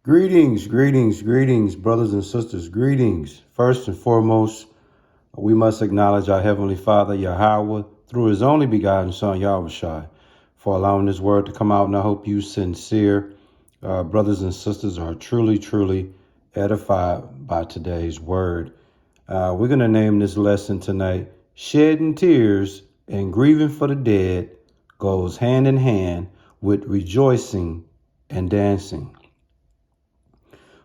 Greetings, brothers and sisters. Greetings. First and foremost, we must acknowledge our Heavenly Father, Yahweh, through His only begotten Son, Yahushua, for allowing this word to come out. And I hope you sincere brothers and sisters are truly edified by today's word. We're going to name this lesson tonight, Shedding Tears and Grieving for the Dead Goes Hand in Hand with Rejoicing and Dancing.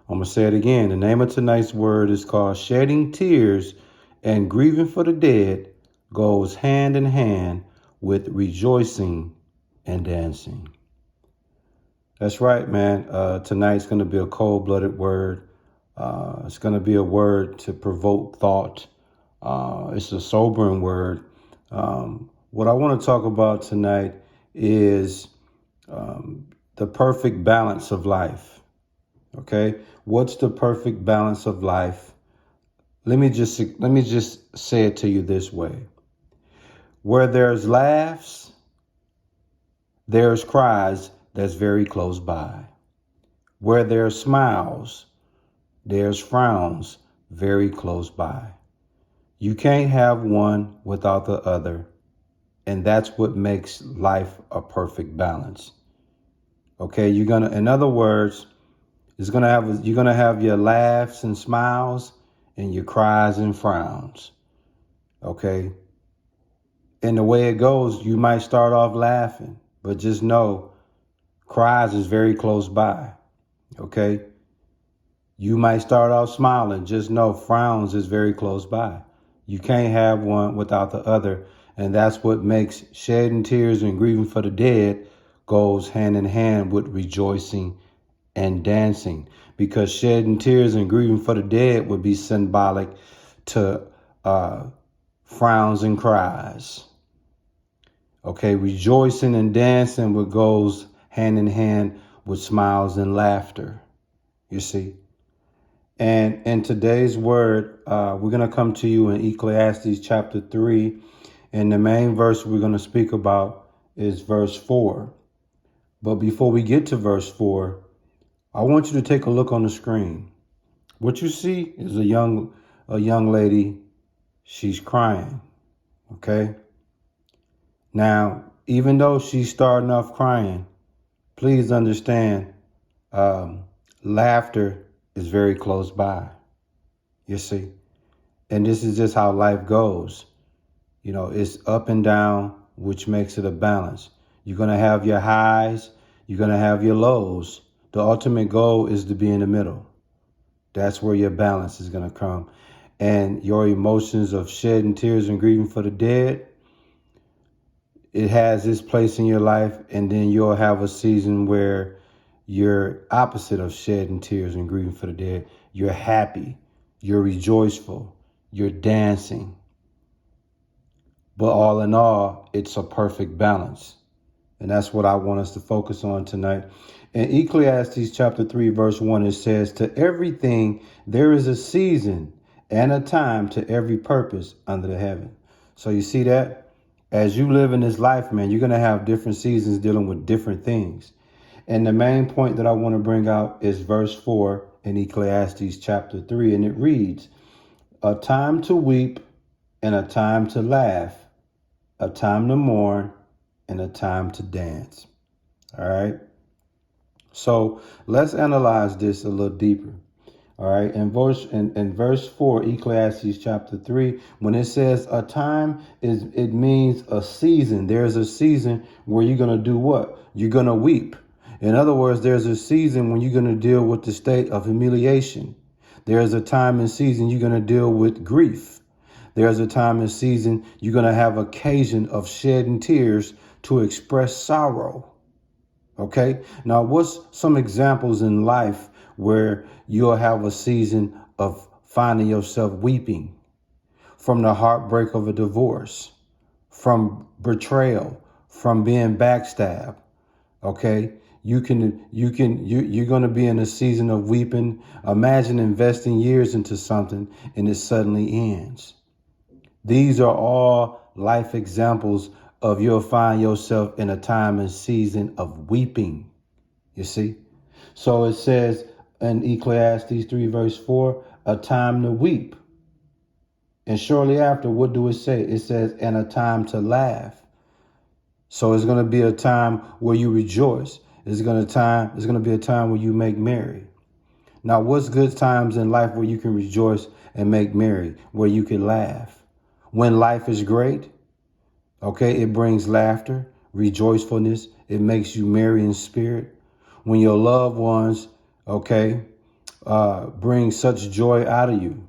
I'm going to say it again. The name of tonight's word is called Shedding Tears and Grieving for the Dead Goes Hand in Hand with Rejoicing and Dancing. That's right, man. Tonight's going to be a cold-blooded word. It's going to be a word to provoke thought. It's a sobering word. What I want to talk about tonight is the perfect balance of life. Okay, what's the perfect balance of life? Let me just say it to you this way. Where there's laughs, there's cries that's very close by. Where there's smiles, there's frowns very close by. You can't have one without the other, and that's what makes life a perfect balance. Okay, in other words, you're gonna have your laughs and smiles and your cries and frowns. Okay. And the way it goes, you might start off laughing, but just know cries is very close by. Okay. You might start off smiling, just know frowns is very close by. You can't have one without the other. And that's what makes shedding tears and grieving for the dead goes hand in hand with rejoicing and dancing, because shedding tears and grieving for the dead would be symbolic to frowns and cries. Okay, rejoicing and dancing would goes hand in hand with smiles and laughter. You see, and in today's word, we're going to come to you in Ecclesiastes chapter 3, and the main verse we're going to speak about is verse 4. But before we get to verse 4, I want you to take a look on the screen. What you see is a young lady. She's crying. Okay. Now, even though she's starting off crying, please understand, laughter is very close by. You see, and this is just how life goes. You know, it's up and down, which makes it a balance. You're going to have your highs. You're going to have your lows. The ultimate goal is to be in the middle. That's where your balance is going to come. And your emotions of shedding tears and grieving for the dead, it has its place in your life. And then you'll have a season where you're opposite of shedding tears and grieving for the dead. You're happy. You're rejoiceful. You're dancing. But all in all, it's a perfect balance. And that's what I want us to focus on tonight. In Ecclesiastes chapter 3, verse 1, it says, to everything there is a season and a time to every purpose under the heaven. So you see that? As you live in this life, man, you're going to have different seasons dealing with different things. And the main point that I want to bring out is verse 4 in Ecclesiastes chapter 3. And it reads, a time to weep and a time to laugh, a time to mourn and a time to dance. All right. So let's analyze this a little deeper. All right. In verse 4, Ecclesiastes chapter 3, when it says a time, it means a season. There's a season where you're going to do what? You're going to weep. In other words, there's a season when you're going to deal with the state of humiliation. There's a time and season you're going to deal with grief. There's a time and season you're going to have occasion of shedding tears to express sorrow. Okay. Now, what's some examples in life where you'll have a season of finding yourself weeping? From the heartbreak of a divorce, from betrayal, from being backstabbed. Okay. You're going to be in a season of weeping. Imagine investing years into something and it suddenly ends. These are all life examples of you'll find yourself in a time and season of weeping. You see? So it says in Ecclesiastes 3 verse 4, a time to weep. And shortly after, what do it say? It says, and a time to laugh. So it's going to be a time where you rejoice. It's going to be a time where you make merry. Now, what's good times in life where you can rejoice and make merry, where you can laugh? When life is great, okay, it brings laughter, rejoicefulness. It makes you merry in spirit. When your loved ones, okay, bring such joy out of you.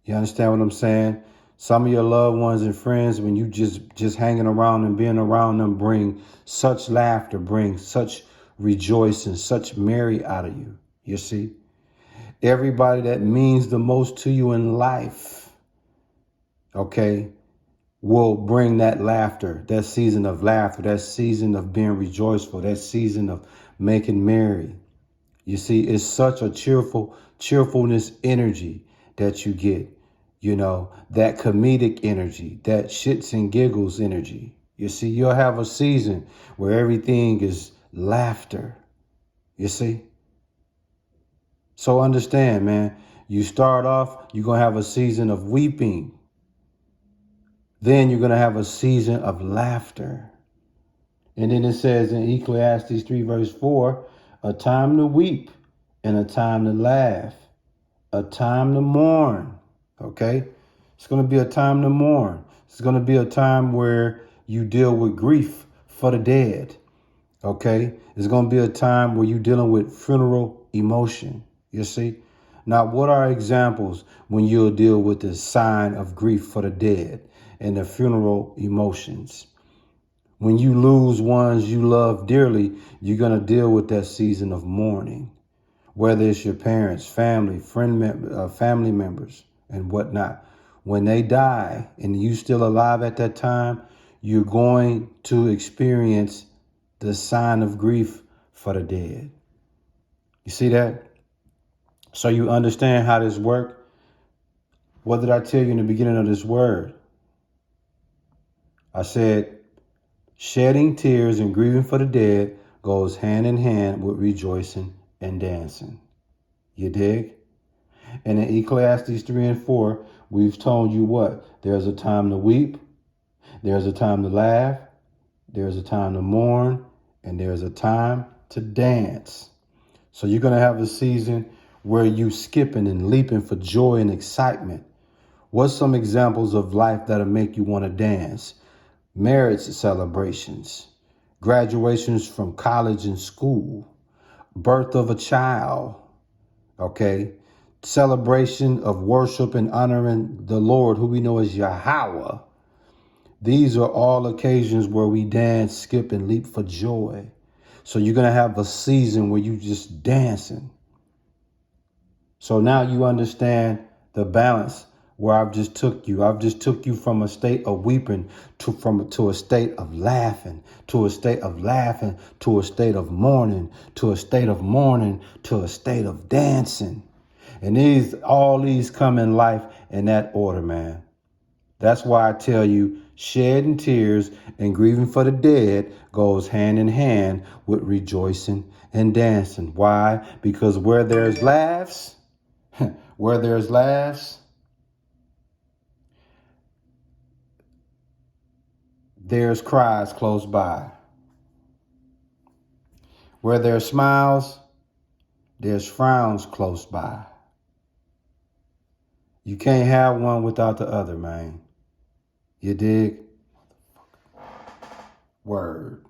You understand what I'm saying? Some of your loved ones and friends, when you just hanging around and being around them, bring such laughter, bring such rejoicing, such merry out of you. You see? Everybody that means the most to you in life, okay, will bring that laughter, that season of laughter, that season of being rejoiceful, that season of making merry. You see, it's such a cheerfulness energy that you get, that comedic energy, that shits and giggles energy. You see, you'll have a season where everything is laughter. You see? So understand, man, you start off, you're going to have a season of weeping. Then you're going to have a season of laughter. And then it says in Ecclesiastes 3 verse 4, a time to weep and a time to laugh, a time to mourn. Okay? It's going to be a time to mourn. It's going to be a time where you deal with grief for the dead. Okay? It's going to be a time where you're dealing with funeral emotion. You see? Now, what are examples when you'll deal with the sign of grief for the dead and the funeral emotions? When you lose ones you love dearly, you're going to deal with that season of mourning, whether it's your parents, family, family members, and whatnot. When they die and you still alive at that time, you're going to experience the sign of grief for the dead. You see that? So you understand how this works? What did I tell you in the beginning of this word? I said, shedding tears and grieving for the dead goes hand in hand with rejoicing and dancing. You dig? And in Ecclesiastes 3 and 4, we've told you what? There's a time to weep, there's a time to laugh, there's a time to mourn, and there's a time to dance. So you're going to have a season where you skipping and leaping for joy and excitement. What's some examples of life that'll make you want to dance? Marriage celebrations, graduations from college and school, birth of a child, okay? Celebration of worship and honoring the Lord, who we know as Yahweh. These are all occasions where we dance, skip, and leap for joy. So you're going to have a season where you just dancing. So now you understand the balance where I've just took you. I've just took you from a state of weeping to a state of laughing, to a state of laughing, to a state of mourning, to a state of mourning, to a state of dancing. And all these come in life in that order, man. That's why I tell you, shedding tears and grieving for the dead goes hand in hand with rejoicing and dancing. Why? Because where there's laughs, where there's laughs, there's cries close by. Where there's smiles, there's frowns close by. You can't have one without the other, man. You dig? Word.